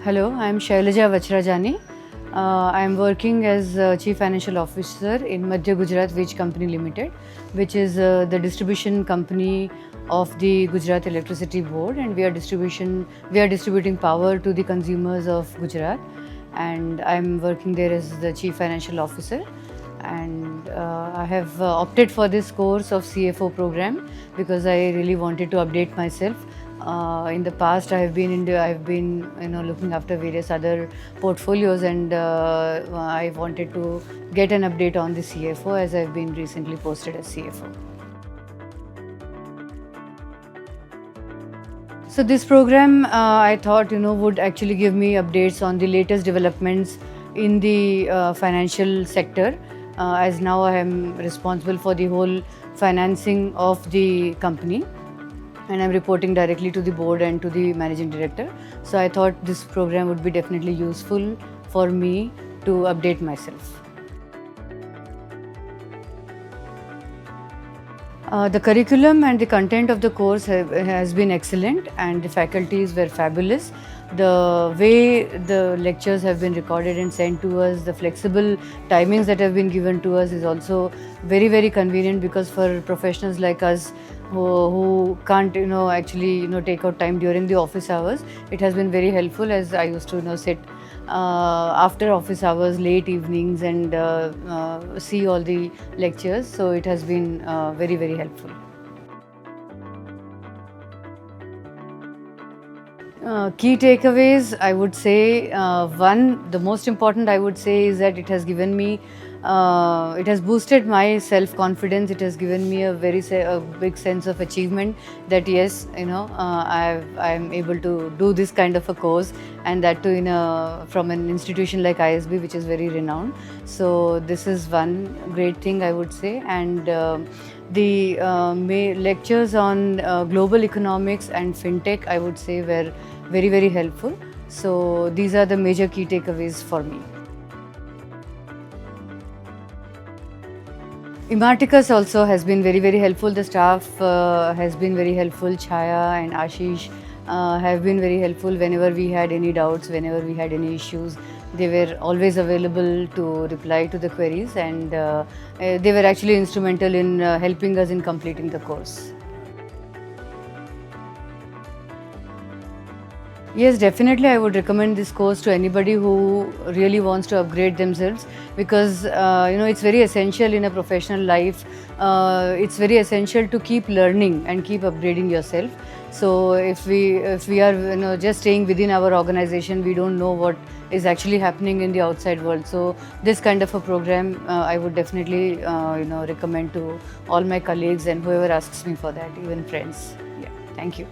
Hello, I am Shailaja Vachrajani. I am working as Chief Financial Officer in Madhya Gujarat Wej Company Limited, which is the distribution company of the Gujarat Electricity Board, and we are distributing power to the consumers of Gujarat, and I am working there as the Chief Financial Officer. And I have opted for this course of CFO program because I really wanted to update myself. In the past, I've been looking after various other portfolios, and I wanted to get an update on the CFO as I've been recently posted as CFO. So this program, I thought would actually give me updates on the latest developments in the financial sector, as now I am responsible for the whole financing of the company, and I'm reporting directly to the board and to the managing director. So I thought this program would be definitely useful for me to update myself. The curriculum and the content of the course has been excellent, and the faculties were fabulous. The way the lectures have been recorded and sent to us, the flexible timings that have been given to us is also very, very convenient, because for professionals like us who can't actually take out time during the office hours, it has been very helpful, as I used to sit after office hours, late evenings, and see all the lectures. So it has been very, very helpful. Key takeaways, I would say, the most important I would say is that it has given me, it has boosted my self-confidence. It has given me a big sense of achievement that yes, I'm able to do this kind of a course, and that too from an institution like ISB, which is very renowned. So this is one great thing I would say, and the lectures on global economics and fintech, I would say, were very, very helpful. So these are the major key takeaways for me. Imarticus also has been very, very helpful. The staff has been very helpful. Chaya and Ashish have been very helpful whenever we had any doubts, whenever we had any issues. They were always available to reply to the queries, and they were actually instrumental in helping us in completing the course. Yes, definitely I would recommend this course to anybody who really wants to upgrade themselves, because it's very essential in a professional life. It's very essential to keep learning and keep upgrading yourself. So if we are just staying within our organization, we don't know what is actually happening in the outside world. So this kind of a program I would definitely recommend to all my colleagues and whoever asks me for that, even friends. Yeah, thank you.